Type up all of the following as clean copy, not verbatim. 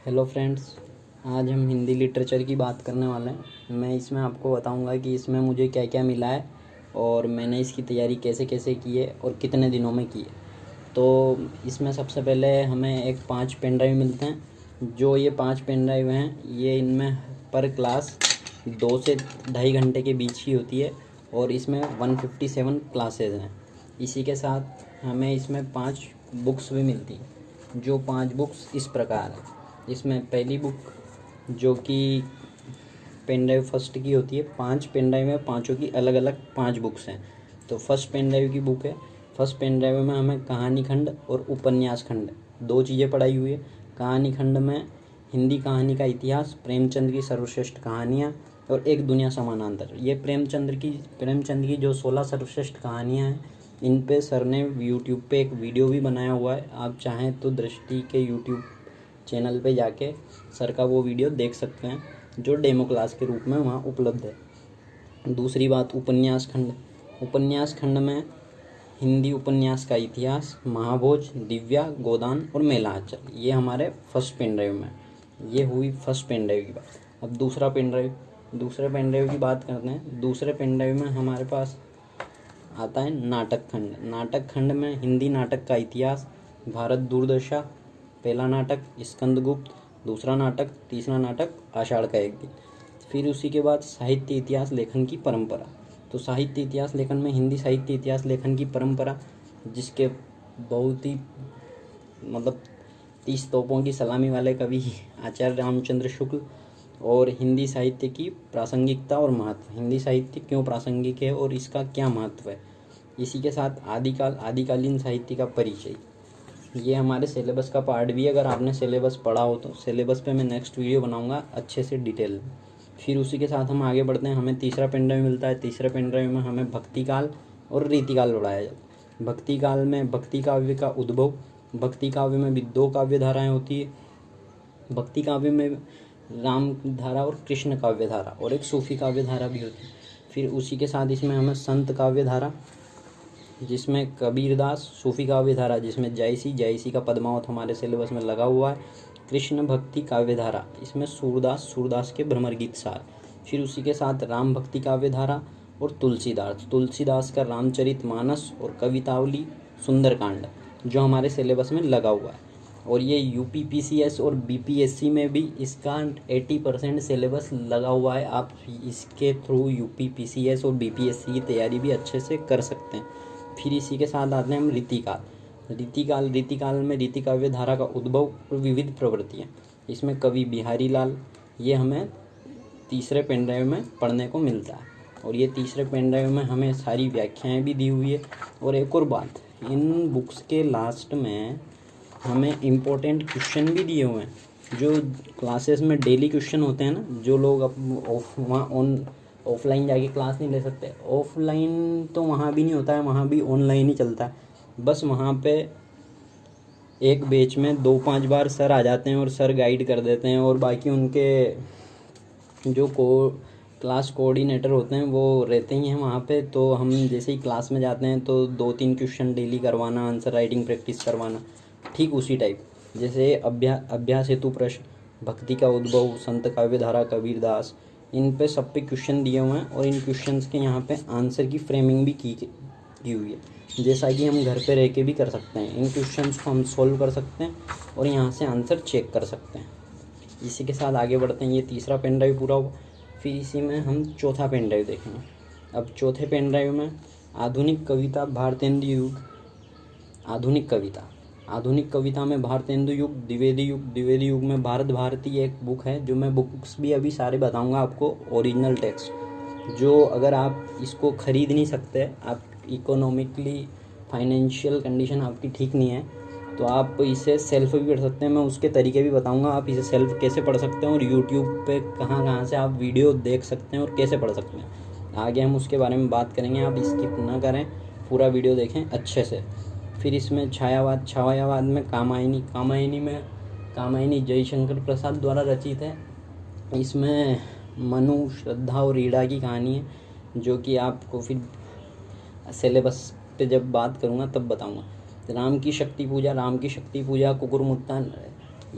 Hello friends, आज हम Hindi literature की बात करने वाले हैं। मैं इसमें आपको बताऊंगा कि इसमें मुझे क्या क्या मिला है और मैंने इसकी तैयारी कैसे कैसे की है और कितने दिनों में की है। तो इसमें सबसे पहले हमें एक 5 पेन ड्राइव मिलते हैं। जो ये 5 पेन ड्राइव हैं, ये इनमें पर क्लास 2 से 2.5 घंटे के बीच की होती है और इसमें 157 क्लासेज हैं। इसी के साथ हमें इसमें 5 बुक्स भी मिलती हैं। जो 5 बुक्स इस प्रकार है। इसमें पहली बुक जो कि पेन ड्राइव फर्स्ट की होती है। 5 पेन ड्राइव में पाँचों की अलग अलग 5 बुक्स हैं। तो फर्स्ट पेन ड्राइव की बुक है। फर्स्ट पेन ड्राइव में हमें कहानी खंड और उपन्यास खंड 2 चीज़ें पढ़ाई हुई है। कहानी खंड में हिंदी कहानी का इतिहास, प्रेमचंद की सर्वश्रेष्ठ कहानियाँ और एक दुनिया समानांतर। ये प्रेमचंद की जो 16 सर्वश्रेष्ठ कहानियाँ हैं, इन पे सर ने यूट्यूब पे एक वीडियो भी बनाया हुआ है। आप चाहें तो दृष्टि के यूट्यूब चैनल पे जाके सर का वो वीडियो देख सकते हैं, जो डेमो क्लास के रूप में वहाँ उपलब्ध है। दूसरी बात, उपन्यास खंड। उपन्यास खंड में हिंदी उपन्यास का इतिहास, महाभोज, दिव्या, गोदान और मेला आंचल, ये हमारे फर्स्ट पेन ड्राइव में। ये हुई फर्स्ट पेन ड्राइव की बात। अब दूसरे पेन ड्राइव की बात करते हैं। दूसरे पेन ड्राइव में हमारे पास आता है नाटक खंड। नाटक खंड में हिंदी नाटक का इतिहास, भारत दूरदर्शा, पहला नाटक स्कंदगुप्त, दूसरा नाटक, तीसरा नाटक आषाढ़ का एक दिन। फिर उसी के बाद साहित्य इतिहास लेखन की परंपरा। तो साहित्य इतिहास लेखन में हिंदी साहित्य इतिहास लेखन की परंपरा, जिसके बहुत ही 30 तोपों की सलामी वाले कवि आचार्य रामचंद्र शुक्ल। और हिंदी साहित्य की प्रासंगिकता और महत्व, हिंदी साहित्य क्यों प्रासंगिक है और इसका क्या महत्व है। इसी के साथ आदिकालीन साहित्य का परिचय। ये हमारे सिलेबस का पार्ट भी है। अगर आपने सिलेबस पढ़ा हो तो सिलेबस पे मैं नेक्स्ट वीडियो बनाऊंगा अच्छे से डिटेल में। फिर उसी के साथ हम आगे बढ़ते हैं। हमें तीसरा पेन ड्राइव मिलता है। तीसरे पेन ड्राइव में हमें भक्ति काल और रीतिकाल पढ़ाया जाता है। भक्ति काल में भक्ति काव्य का उद्भव। भक्ति काव्य में भी 2 काव्य धाराएँ होती है। भक्ति काव्य में राम धारा और कृष्ण काव्य धारा और एक सूफी काव्य धारा भी होती है। फिर उसी के साथ इसमें हमें संत काव्य धारा, जिसमें कबीरदास, सूफी काव्य धारा जिसमें जायसी का पद्मावत हमारे सिलेबस में लगा हुआ है। कृष्ण भक्ति काव्य धारा, इसमें सूरदास के भ्रमर गीत सार। फिर उसी के साथ राम भक्ति काव्य धारा और तुलसीदास का रामचरितमानस और कवितावली सुंदरकांड, जो हमारे सिलेबस में लगा हुआ है। और ये यूपीपीसीएस और बीपीएससी में भी इसका 80% सिलेबस लगा हुआ है। आप इसके थ्रू यूपीपीसीएस और बीपीएससी की तैयारी भी अच्छे से कर सकते हैं। फिर इसी के साथ आते हैं हम रीतिकाल में रीति काव्य धारा का उद्भव और विविध प्रवृत्तियाँ। इसमें कवि बिहारी लाल, ये हमें तीसरे पेन ड्राइव में पढ़ने को मिलता है। और ये तीसरे पेन ड्राइव में हमें सारी व्याख्याएं भी दी हुई है। और एक और बात, इन बुक्स के लास्ट में हमें इम्पोर्टेंट क्वेश्चन भी दिए हुए हैं, जो क्लासेस में डेली क्वेश्चन होते हैं ना। जो लोग अब ऑफलाइन जाके क्लास नहीं ले सकते, ऑफलाइन तो वहाँ भी नहीं होता है, वहाँ भी ऑनलाइन ही चलता है। बस वहाँ पे एक बैच में 2-5 बार सर आ जाते हैं और सर गाइड कर देते हैं, और बाकी उनके जो क्लास कोऑर्डिनेटर होते हैं वो रहते ही हैं वहाँ पे। तो हम जैसे ही क्लास में जाते हैं तो 2-3 क्वेश्चन डेली करवाना, आंसर राइटिंग प्रैक्टिस करवाना, ठीक उसी टाइप जैसे अभ्यास हेतु प्रश्न, भक्ति का उद्भव, संत काव्य धारा, कबीरदास, इन पे सब पे क्वेश्चन दिए हुए हैं। और इन क्वेश्चंस के यहाँ पे आंसर की फ्रेमिंग भी की हुई है, जैसा कि हम घर पे रह के भी कर सकते हैं। इन क्वेश्चंस को हम सोल्व कर सकते हैं और यहाँ से आंसर चेक कर सकते हैं। इसी के साथ आगे बढ़ते हैं। ये तीसरा पेन ड्राइव पूरा हुआ। फिर इसी में हम चौथा पेन ड्राइव देखेंगे। अब चौथे पेन ड्राइव में आधुनिक कविता, भारतेंदु युग, आधुनिक कविता में भारतेंदु युग, द्विवेदी युग में भारत भारती एक बुक है, जो मैं बुक्स भी अभी सारे बताऊंगा आपको, ओरिजिनल टेक्स्ट। जो अगर आप इसको ख़रीद नहीं सकते, आप इकोनॉमिकली फाइनेंशियल कंडीशन आपकी ठीक नहीं है, तो आप इसे सेल्फ भी पढ़ सकते हैं। मैं उसके तरीके भी बताऊंगा, आप इसे सेल्फ कैसे पढ़ सकते हैं और यूट्यूब पे कहाँ से आप वीडियो देख सकते हैं और कैसे पढ़ सकते हैं। आगे हम उसके बारे में बात करेंगे। आप स्किप ना करें, पूरा वीडियो देखें अच्छे से। फिर इसमें छायावाद में कामायनी जयशंकर प्रसाद द्वारा रचित है। इसमें मनु, श्रद्धा और रीडा की कहानी है, जो कि आपको फिर सिलेबस पे जब बात करूँगा तब बताऊँगा। राम की शक्ति पूजा, कुकुरमुत्ता,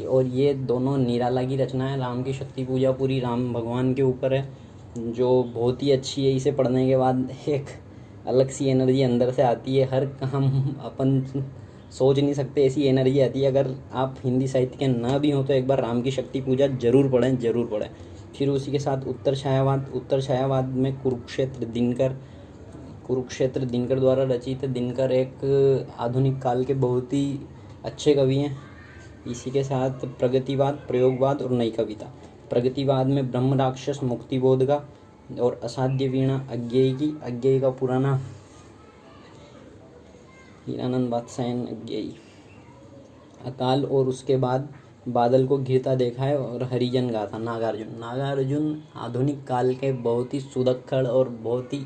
और ये दोनों निराला की रचना है। राम की शक्ति पूजा पूरी राम भगवान के ऊपर है, जो बहुत ही अच्छी है। इसे पढ़ने के बाद एक अलग सी एनर्जी अंदर से आती है, हर काम अपन सोच नहीं सकते ऐसी एनर्जी आती है। अगर आप हिंदी साहित्य के ना भी हों तो एक बार राम की शक्ति पूजा ज़रूर पढ़ें, ज़रूर पढ़ें। फिर उसी के साथ उत्तर छायावाद में कुरुक्षेत्र दिनकर द्वारा रचित। दिनकर एक आधुनिक काल के बहुत ही अच्छे कवि हैं। इसी के साथ प्रगतिवाद, प्रयोगवाद और नई कविता। प्रगतिवाद में ब्रह्म राक्षस, मुक्तिबोध का और असाध्य वीणा अज्ञेय का पुराना हीरानंद बादशाहन अज्ञेय। अकाल और उसके बाद बादल को घिरता देखा है और हरिजन गाथा। नागार्जुन आधुनिक काल के बहुत ही सुदक्खड़ और बहुत ही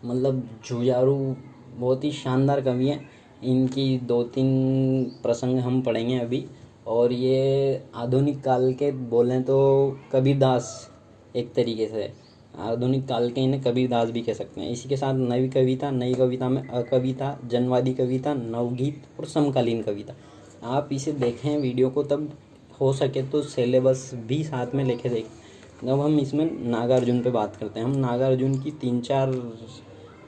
मतलब जुझारू, बहुत ही शानदार कवि हैं। इनकी 2-3 प्रसंग हम पढ़ेंगे अभी। और ये आधुनिक काल के बोलें तो कबीरदास, एक तरीके से आधुनिक काल के इन्हें कबीरदास भी कह सकते हैं। इसी के साथ नई कविता में अकविता, जनवादी कविता, नवगीत और समकालीन कविता। आप इसे देखें वीडियो को, तब हो सके तो सिलेबस भी साथ में लेके देखें। अब हम इसमें नागार्जुन पे बात करते हैं। हम नागार्जुन की 3-4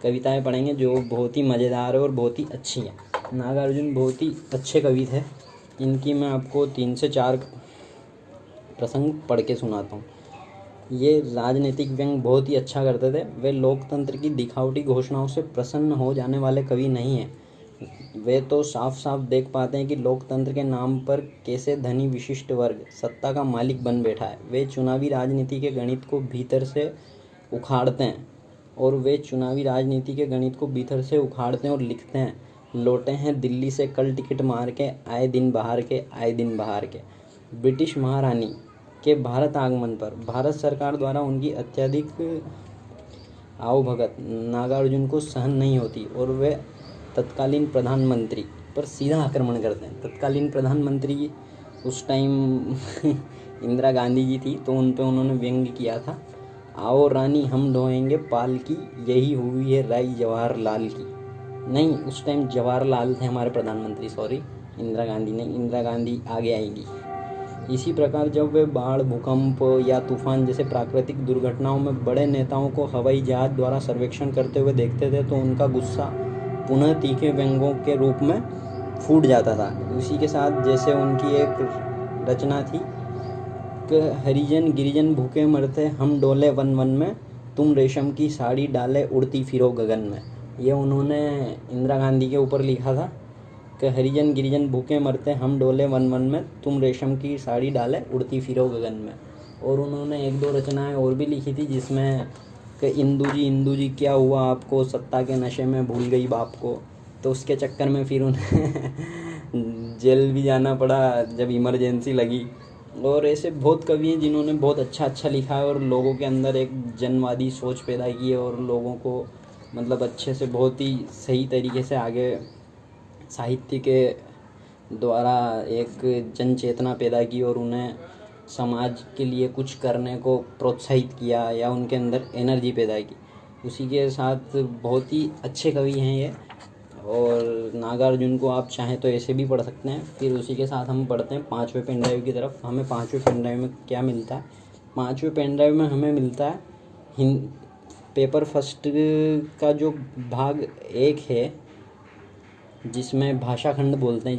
कविताएं पढ़ेंगे जो बहुत ही मज़ेदार है और बहुत ही अच्छी हैं। नागार्जुन बहुत ही अच्छे कवि थे। इनकी मैं आपको 3 से 4 प्रसंग पढ़ के सुनाता हूँ। ये राजनीतिक व्यंग बहुत ही अच्छा करते थे। वे लोकतंत्र की दिखावटी घोषणाओं से प्रसन्न हो जाने वाले कवि नहीं हैं। वे तो साफ साफ देख पाते हैं कि लोकतंत्र के नाम पर कैसे धनी विशिष्ट वर्ग सत्ता का मालिक बन बैठा है। वे चुनावी राजनीति के गणित को भीतर से उखाड़ते हैं और लिखते हैं, लौटे हैं दिल्ली से कल टिकट मार के, आए दिन बाहर के। ब्रिटिश महारानी के भारत आगमन पर भारत सरकार द्वारा उनकी अत्यधिक आवभगत नागार्जुन को सहन नहीं होती और वे तत्कालीन प्रधानमंत्री पर सीधा आक्रमण करते हैं। तत्कालीन प्रधानमंत्री उस टाइम इंदिरा गांधी जी थी, तो उन पे उन्होंने व्यंग्य किया था, आओ रानी हम ढोएंगे पाल की, यही हुई है राय जवाहरलाल की। नहीं, उस टाइम जवाहरलाल थे हमारे प्रधानमंत्री, सॉरी, इंदिरा गांधी नहीं, इंदिरा गांधी आगे आएंगी। इसी प्रकार जब वे बाढ़, भूकंप या तूफान जैसे प्राकृतिक दुर्घटनाओं में बड़े नेताओं को हवाई जहाज द्वारा सर्वेक्षण करते हुए देखते थे तो उनका गुस्सा पुनः तीखे व्यंग्यों के रूप में फूट जाता था। उसी के साथ जैसे उनकी एक रचना थी कि हरिजन गिरिजन भूखे मरते हम डोले वन वन में, तुम रेशम की साड़ी डाले उड़ती फिरो गगन में। ये उन्होंने इंदिरा गांधी के ऊपर लिखा था कि हरिजन गिरिजन भूखे मरते हम डोले वन वन में, तुम रेशम की साड़ी डाले उड़ती फिरो गगन में। और उन्होंने 1-2 रचनाएं और भी लिखी थी जिसमें कि इंदू जी क्या हुआ आपको, सत्ता के नशे में भूल गई बाप को। तो उसके चक्कर में फिर उन्हें जेल भी जाना पड़ा जब इमरजेंसी लगी। और ऐसे बहुत कवि हैं जिन्होंने बहुत अच्छा लिखा है और लोगों के अंदर एक जनवादी सोच पैदा की है और लोगों को मतलब अच्छे से बहुत ही सही तरीके से आगे साहित्य के द्वारा एक जन चेतना पैदा की और उन्हें समाज के लिए कुछ करने को प्रोत्साहित किया या उनके अंदर एनर्जी पैदा की। उसी के साथ बहुत ही अच्छे कवि हैं ये। और नागार्जुन को आप चाहें तो ऐसे भी पढ़ सकते हैं। फिर उसी के साथ हम पढ़ते हैं 5वें पेन ड्राइव की तरफ। हमें 5वें पेन ड्राइव में क्या मिलता है? 5वें पेन ड्राइव में हमें मिलता है पेपर फर्स्ट का जो भाग 1 है, जिसमें भाषा खंड बोलते हैं,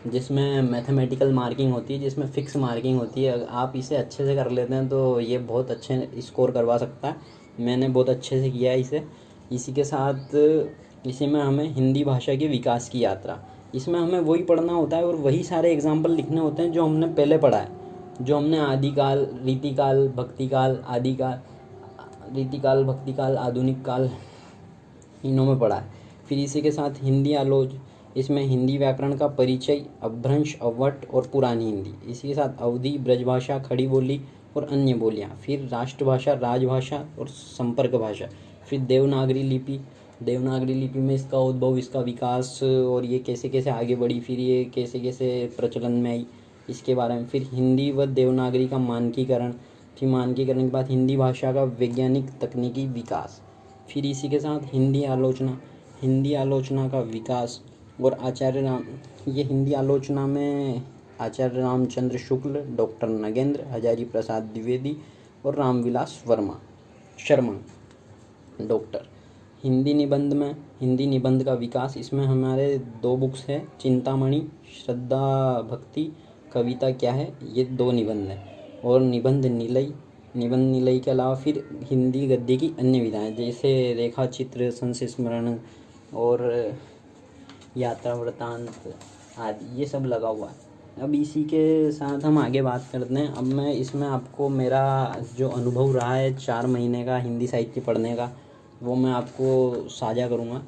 जिसमें मैथमेटिकल मार्किंग होती है, जिसमें फ़िक्स मार्किंग होती है। आप इसे अच्छे से कर लेते हैं तो ये बहुत अच्छे स्कोर करवा सकता है। मैंने बहुत अच्छे से किया है इसे। इसी के साथ इसी में हमें हिंदी भाषा के विकास की यात्रा, इसमें हमें वही पढ़ना होता है और वही सारे एग्जाम्पल लिखने होते हैं जो हमने पहले पढ़ा है, जो हमने आदिकाल, रीतिकाल, भक्तिकाल, भक्तिकाल, आधुनिक काल, इनों में पढ़ा है। फिर इसी के साथ हिंदी आलोच, इसमें हिंदी व्याकरण का परिचय, अपभ्रंश, अवट और पुरानी हिंदी। इसी के साथ अवधी, ब्रजभाषा, खड़ी बोली और अन्य बोलियाँ। फिर राष्ट्रभाषा, राजभाषा और संपर्क भाषा। फिर देवनागरी लिपि में इसका उद्भव, इसका विकास और ये कैसे कैसे आगे बढ़ी, फिर ये कैसे कैसे प्रचलन में आई, इसके बारे में। फिर हिंदी व देवनागरी का मानकीकरण, फिर मानकीकरण के बाद हिंदी भाषा का वैज्ञानिक तकनीकी विकास। फिर इसी के साथ हिंदी आलोचना का विकास और आचार्य राम, ये हिंदी आलोचना में आचार्य रामचंद्र शुक्ल, डॉक्टर नगेंद्र, हजारी प्रसाद द्विवेदी और रामविलास शर्मा। डॉक्टर हिंदी निबंध का विकास, इसमें हमारे 2 बुक्स है, चिंतामणि श्रद्धा भक्ति कविता क्या है, ये 2 निबंध हैं। और निबंध निलय के अलावा फिर हिंदी गद्य की अन्य विधाएं जैसे रेखा चित्र, संस्मरण और यात्रा वृतांत आदि, ये सब लगा हुआ है। अब इसी के साथ हम आगे बात करते हैं। अब मैं इसमें आपको मेरा जो अनुभव रहा है 4 महीने का हिंदी साहित्य पढ़ने का, वो मैं आपको साझा करूँगा।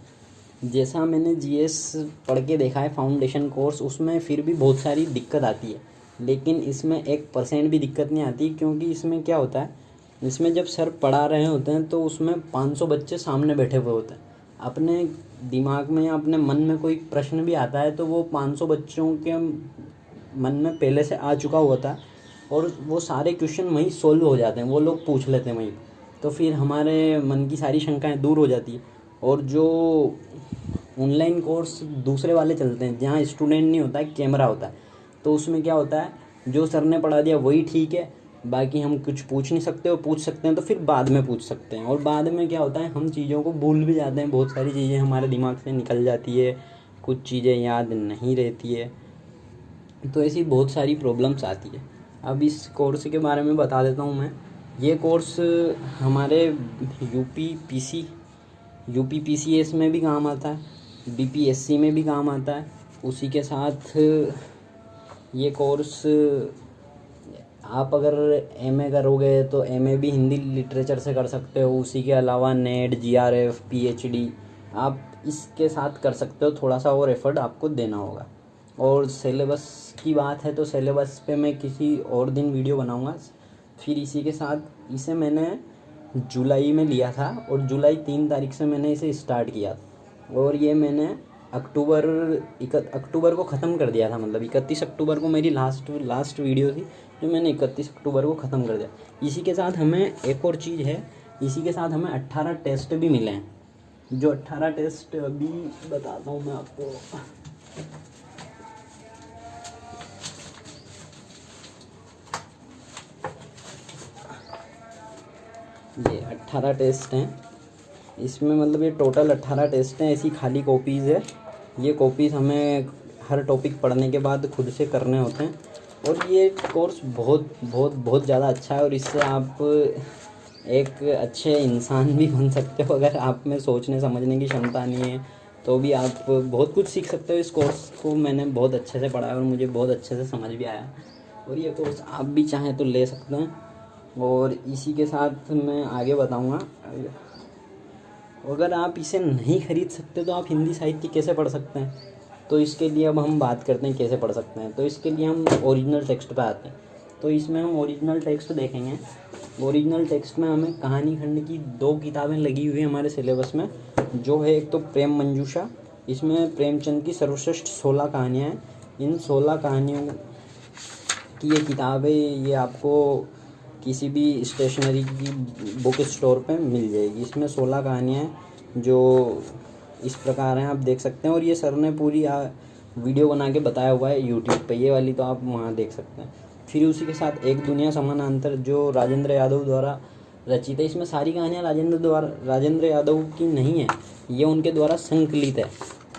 जैसा मैंने जीएस पढ़ के देखा है फाउंडेशन कोर्स, उसमें फिर भी बहुत सारी दिक्कत आती है, लेकिन इसमें 1% भी दिक्कत नहीं आती। क्योंकि इसमें क्या होता है, इसमें जब सर पढ़ा रहे होते हैं तो उसमें 500 बच्चे सामने बैठे हुए होते हैं। अपने दिमाग में या अपने मन में कोई प्रश्न भी आता है तो वो 500 बच्चों के मन में पहले से आ चुका होता है और वो सारे क्वेश्चन वहीं सोल्व हो जाते हैं, वो लोग पूछ लेते हैं वहीं। तो फिर हमारे मन की सारी शंकाएं दूर हो जाती है। और जो ऑनलाइन कोर्स दूसरे वाले चलते हैं जहाँ स्टूडेंट नहीं होता है, कैमरा होता है, तो उसमें क्या होता है, जो सर ने पढ़ा दिया वही ठीक है, बाकी हम कुछ पूछ नहीं सकते, और पूछ सकते हैं तो फिर बाद में पूछ सकते हैं। और बाद में क्या होता है, हम चीज़ों को भूल भी जाते हैं, बहुत सारी चीज़ें हमारे दिमाग से निकल जाती है, कुछ चीज़ें याद नहीं रहती है, तो ऐसी बहुत सारी प्रॉब्लम्स आती है। अब इस कोर्स के बारे में बता देता हूँ मैं। ये कोर्स हमारे यूपी PCS में भी काम आता है, BPSC में भी काम आता है। उसी के साथ ये कोर्स आप अगर MA करोगे तो MA भी हिंदी लिटरेचर से कर सकते हो। उसी के अलावा नेट, GRF, PhD आप इसके साथ कर सकते हो, थोड़ा सा और एफर्ट आपको देना होगा। और सिलेबस की बात है तो सिलेबस पे मैं किसी और दिन वीडियो बनाऊंगा। फिर इसी के साथ इसे मैंने जुलाई में लिया था और जुलाई 3 तारीख से मैंने इसे स्टार्ट किया और ये मैंने अक्टूबर को ख़त्म कर दिया था। मतलब 31 अक्टूबर को मेरी लास्ट वीडियो थी जो मैंने 31 अक्टूबर को ख़त्म कर दिया। इसी के साथ हमें एक और चीज़ है, इसी के साथ हमें 18 टेस्ट भी मिले हैं, जो 18 टेस्ट अभी बताता हूँ मैं आपको। ये 18 टेस्ट हैं, इसमें मतलब ये टोटल 18 टेस्ट हैं। ऐसी खाली कॉपीज़ है, ये कॉपीज़ हमें हर टॉपिक पढ़ने के बाद खुद से करने होते हैं। और ये कोर्स बहुत ज़्यादा अच्छा है और इससे आप एक अच्छे इंसान भी बन सकते हो। अगर आप में सोचने समझने की क्षमता नहीं है तो भी आप बहुत कुछ सीख सकते हो। इस कोर्स को मैंने बहुत अच्छे से पढ़ा है और मुझे बहुत अच्छे से समझ भी आया, और ये कोर्स आप भी चाहें तो ले सकते हैं। और इसी के साथ मैं आगे बताऊंगा, अगर आप इसे नहीं खरीद सकते तो आप हिंदी साहित्य कैसे पढ़ सकते हैं, तो इसके लिए अब हम बात करते हैं कैसे पढ़ सकते हैं। तो इसके लिए हम ओरिजिनल टेक्स्ट पे आते हैं। तो इसमें हम ओरिजिनल टेक्स्ट देखेंगे। ओरिजिनल टेक्स्ट में हमें कहानी खंड की 2 किताबें लगी हुई है हमारे सिलेबस में, जो है एक तो प्रेम मंजूषा, इसमें प्रेमचंद की सर्वश्रेष्ठ 16 कहानियाँ हैं। इन 16 कहानियों की ये किताबें ये आपको किसी भी स्टेशनरी की बुक स्टोर पे मिल जाएगी। इसमें 16 कहानियाँ हैं जो इस प्रकार हैं, आप देख सकते हैं। और ये सर ने पूरी वीडियो बना के बताया हुआ है यूट्यूब पे, ये वाली तो आप वहाँ देख सकते हैं। फिर उसी के साथ एक दुनिया समानांतर जो राजेंद्र यादव द्वारा रचित है। इसमें सारी कहानियाँ राजेंद्र यादव की नहीं है, ये उनके द्वारा संकलित है।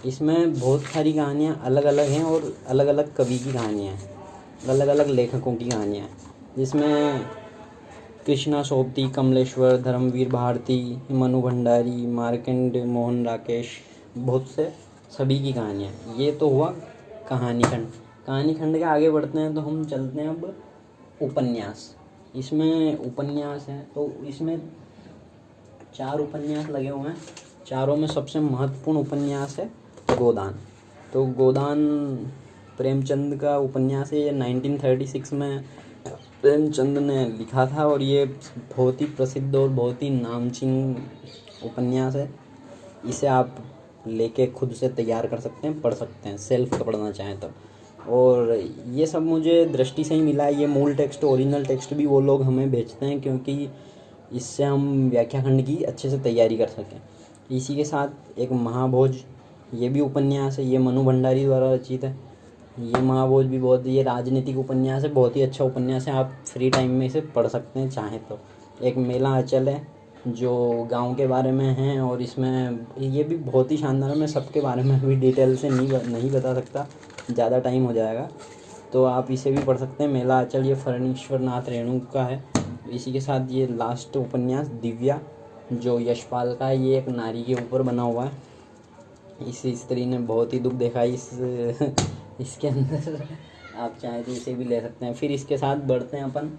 इसमें बहुत सारी कहानियाँ अलग अलग हैं और अलग अलग कवि की कहानियाँ हैं, अलग अलग लेखकों की कहानियाँ हैं, जिसमें कृष्णा सोबती, कमलेश्वर, धर्मवीर भारती, मनु भंडारी, मार्कंड मोहन राकेश, बहुत से सभी की कहानियाँ। ये तो हुआ कहानी खंड के आगे बढ़ते हैं तो हम चलते हैं अब उपन्यास। इसमें उपन्यास हैं तो इसमें 4 उपन्यास लगे हुए हैं। चारों में सबसे महत्वपूर्ण उपन्यास है गोदान। तो गोदान प्रेमचंद का उपन्यास है। ये 1936 में प्रेमचंद ने लिखा था और ये बहुत ही प्रसिद्ध और बहुत ही नामचीन उपन्यास है। इसे आप लेके खुद से तैयार कर सकते हैं, पढ़ सकते हैं, सेल्फ पढ़ना चाहें तब। और ये सब मुझे दृष्टि से ही मिला है। ये मूल टेक्स्ट, ओरिजिनल टेक्स्ट भी वो लोग हमें भेजते हैं क्योंकि इससे हम व्याख्या खंड की अच्छे से तैयारी कर सकें। इसी के साथ एक महाभोज, ये भी उपन्यास है, ये मनु भंडारी द्वारा रचित है। ये महाभोज भी बहुत, ये राजनीतिक उपन्यास है, बहुत ही अच्छा उपन्यास है। आप फ्री टाइम में इसे पढ़ सकते हैं चाहें तो। एक मेला अचल है जो गांव के बारे में है, और इसमें ये भी बहुत ही शानदार है। मैं सबके बारे में भी डिटेल से नहीं बता सकता, ज़्यादा टाइम हो जाएगा। तो आप इसे भी पढ़ सकते हैं, मेला अचल। ये फणीश्वर नाथ रेणु का है। इसी के साथ ये लास्ट उपन्यास दिव्या जो यशपाल का है, ये एक नारी के ऊपर बना हुआ है। इस स्त्री ने बहुत ही दुख देखा इसके अंदर। आप चाहें तो इसे भी ले सकते हैं। फिर इसके साथ बढ़ते हैं अपन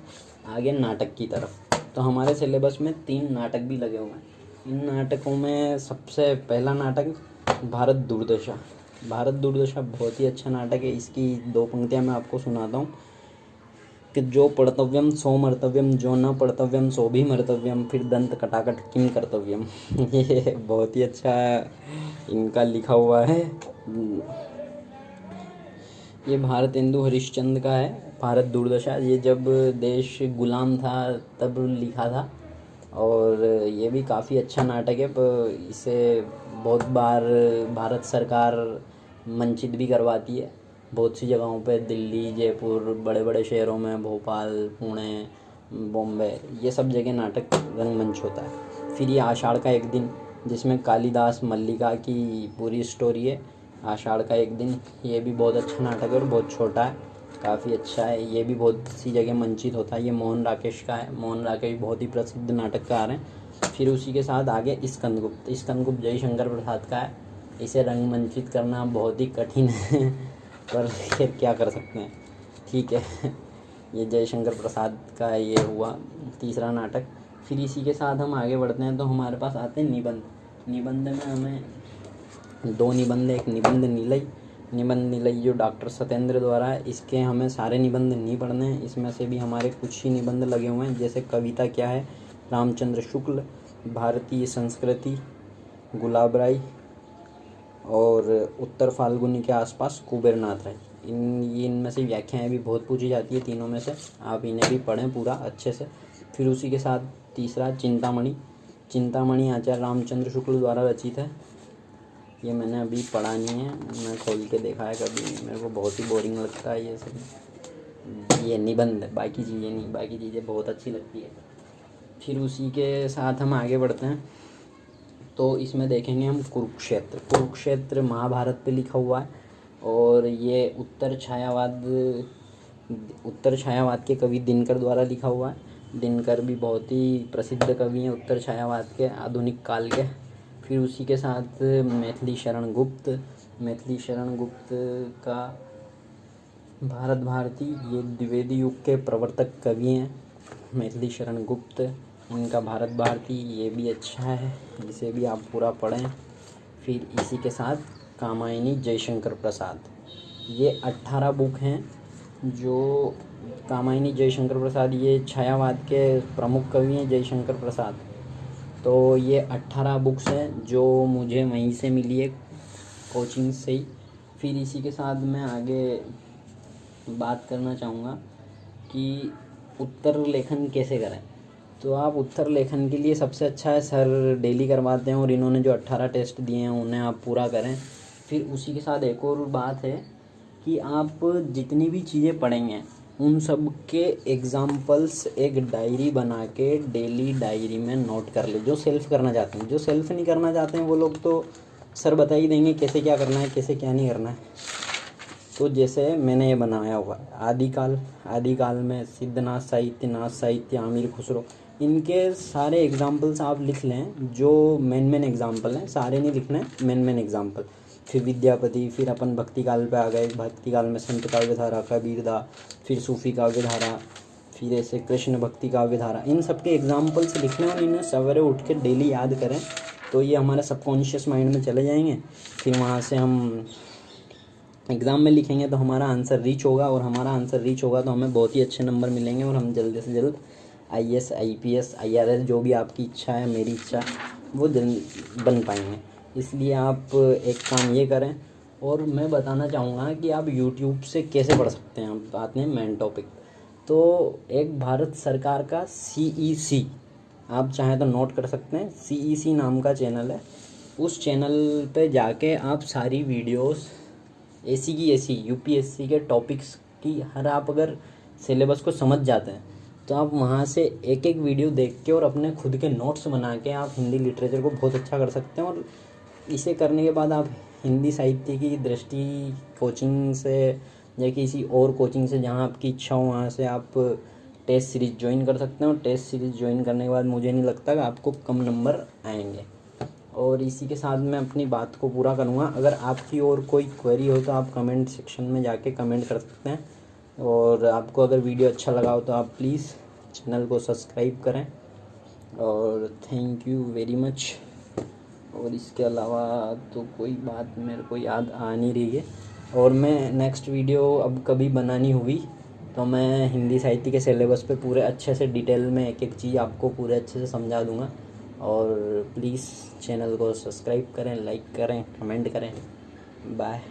आगे नाटक की तरफ। तो हमारे सिलेबस में 3 नाटक भी लगे हुए हैं। इन नाटकों में सबसे पहला नाटक भारत दुर्दशा। भारत दुर्दशा बहुत ही अच्छा नाटक है। इसकी 2 पंक्तियाँ मैं आपको सुनाता हूँ कि जो पढ़तव्यम सो मर्तव्यम, जो न पढ़तव्यम सो भी मर्तव्यम, फिर दंत कटाकट किम कर्तव्यम। ये बहुत ही अच्छा इनका लिखा हुआ है। ये भारतेंदु हरिश्चंद्र का है, भारत दुर्दशा। ये जब देश गुलाम था तब लिखा था, और ये भी काफ़ी अच्छा नाटक है। इसे बहुत बार भारत सरकार मंचित भी करवाती है बहुत सी जगहों पे, दिल्ली, जयपुर, बड़े बड़े शहरों में, भोपाल, पुणे, बॉम्बे, ये सब जगह नाटक रंगमंच होता है। फिर ये आषाढ़ का एक दिन, जिसमें कालिदास मल्लिका की पूरी स्टोरी है। आषाढ़ का एक दिन, ये भी बहुत अच्छा नाटक है और बहुत छोटा है, काफ़ी अच्छा है। ये भी बहुत सी जगह मंचित होता है। ये मोहन राकेश का है। मोहन राकेश बहुत ही प्रसिद्ध नाटककार हैं। फिर उसी के साथ आगे स्कंदगुप्त। स्कंदगुप्त जयशंकर प्रसाद का है। इसे रंगमंचित करना बहुत ही कठिन है, पर फिर क्या कर सकते हैं, ठीक है। ये जयशंकर प्रसाद का ये हुआ तीसरा नाटक। फिर इसी के साथ हम आगे बढ़ते हैं तो हमारे पास आते हैं निबंध। निबंध में हमें 2 निबंध, एक निबंध निलय जो डॉक्टर सत्येंद्र द्वारा है। इसके हमें सारे निबंध नहीं पढ़ने हैं, इसमें से भी हमारे कुछ ही निबंध लगे हुए हैं। जैसे कविता क्या है, रामचंद्र शुक्ल, भारतीय संस्कृति, गुलाबराय, और उत्तर फाल्गुनी के आसपास कुबेरनाथ राय। इनमें से व्याख्याएं भी बहुत पूछी जाती है, तीनों में से। आप इन्हें भी पढ़ें पूरा अच्छे से। फिर उसी के साथ तीसरा चिंतामणि। चिंतामणि आचार्य रामचंद्र शुक्ल द्वारा रचित है। ये मैंने अभी पढ़ा नहीं है, मैं खोल के देखा है कभी, मेरे को बहुत ही बोरिंग लगता है ये सब। ये निबंध है, बाकी चीज़ें नहीं, बाकी चीज़ें बहुत अच्छी लगती है। फिर उसी के साथ हम आगे बढ़ते हैं तो इसमें देखेंगे हम कुरुक्षेत्र। कुरुक्षेत्र महाभारत पे लिखा हुआ है, और ये उत्तर छायावाद के कवि दिनकर द्वारा लिखा हुआ है। दिनकर भी बहुत ही प्रसिद्ध कवि हैं उत्तर छायावाद के, आधुनिक काल के। फिर उसी के साथ मैथिली शरण गुप्त। मैथिली शरण गुप्त का भारत भारती, ये द्विवेदी युग के प्रवर्तक कवि हैं मैथिली शरण गुप्त। इनका भारत भारती ये भी अच्छा है, इसे भी आप पूरा पढ़ें। फिर इसी के साथ कामायनी जयशंकर प्रसाद। ये 18 बुक हैं जो कामायनी जयशंकर प्रसाद, ये छायावाद के प्रमुख कवि हैं जयशंकर प्रसाद। तो ये 18 बुक्स हैं जो मुझे वहीं से मिली है, कोचिंग से ही। फिर इसी के साथ मैं आगे बात करना चाहूँगा कि उत्तर लेखन कैसे करें। तो आप उत्तर लेखन के लिए सबसे अच्छा है, सर डेली करवाते हैं, और इन्होंने जो 18 टेस्ट दिए हैं उन्हें आप पूरा करें। फिर उसी के साथ एक और बात है कि आप जितनी भी चीज़ें पढ़ेंगे उन सब के एग्ज़ाम्पल्स एक डायरी बना के डेली डायरी में नोट कर ले, जो सेल्फ़ करना चाहते हैं। जो सेल्फ़ नहीं करना चाहते हैं वो लोग तो सर बता ही देंगे कैसे क्या करना है, कैसे क्या नहीं करना है। तो जैसे मैंने ये बनाया हुआ है आदिकाल में सिद्धनाथ साहित्य, आमिर खुसरो, इनके सारे एग्जाम्पल्स आप लिख लें, जो मेन एग्जाम्पल हैं, सारे नहीं लिखना है, मेन एग्जाम्पल। फिर विद्यापति, फिर अपन भक्ति काल पे आ गए। भक्ति काल में संत काव्यधारा, कबीरदा, फिर सूफी काव्यधारा, फिर ऐसे कृष्ण भक्ति काव्यधारा, इन सब के एग्जाम्पल्स लिख लें और इन्हें सवेरे उठ के डेली याद करें, तो ये हमारे सबकॉन्शियस माइंड में चले जाएंगे। फिर वहाँ से हम एग्ज़ाम में लिखेंगे तो हमारा आंसर रीच होगा, और हमारा आंसर रीच होगा तो हमें बहुत ही अच्छे नंबर मिलेंगे, और हम जल्द से जल्द IAS, IPS, IRS, जो भी आपकी इच्छा है, मेरी इच्छा, वो बन पाएंगे। इसलिए आप एक काम ये करें। और मैं बताना चाहूँगा कि आप YouTube से कैसे पढ़ सकते हैं। आप आते हैं मेन टॉपिक। तो एक भारत सरकार का CEC, आप चाहें तो नोट कर सकते हैं, CEC नाम का चैनल है। उस चैनल पे जाके आप सारी वीडियोस ऐसी की ऐसी यूपीएससी के टॉपिक्स की हर आप अगर सिलेबस को समझ जाते हैं तो आप वहाँ से एक एक वीडियो देख के और अपने खुद के नोट्स बना के आप हिंदी लिटरेचर को बहुत अच्छा कर सकते हैं। और इसे करने के बाद आप हिंदी साहित्य की दृष्टि कोचिंग से या किसी और कोचिंग से जहाँ आपकी इच्छा हो वहाँ से आप टेस्ट सीरीज़ ज्वाइन कर सकते हैं। और टेस्ट सीरीज़ ज्वाइन करने के बाद मुझे नहीं लगता कि आपको कम नंबर आएंगे। और इसी के साथ मैं अपनी बात को पूरा करूँगा। अगर आपकी और कोई क्वेरी हो तो आप कमेंट सेक्शन में जाके कमेंट कर सकते हैं। और आपको अगर वीडियो अच्छा लगा हो तो आप प्लीज़ चैनल को सब्सक्राइब करें। और थैंक यू वेरी मच। और इसके अलावा तो कोई बात मेरे को याद आ नहीं रही है। और मैं नेक्स्ट वीडियो अब कभी बनानी हुई तो मैं हिंदी साहित्य के सिलेबस पे पूरे अच्छे से डिटेल में एक एक चीज़ आपको पूरे अच्छे से समझा दूँगा। और प्लीज़ चैनल को सब्सक्राइब करें, लाइक करें, कमेंट करें। बाय।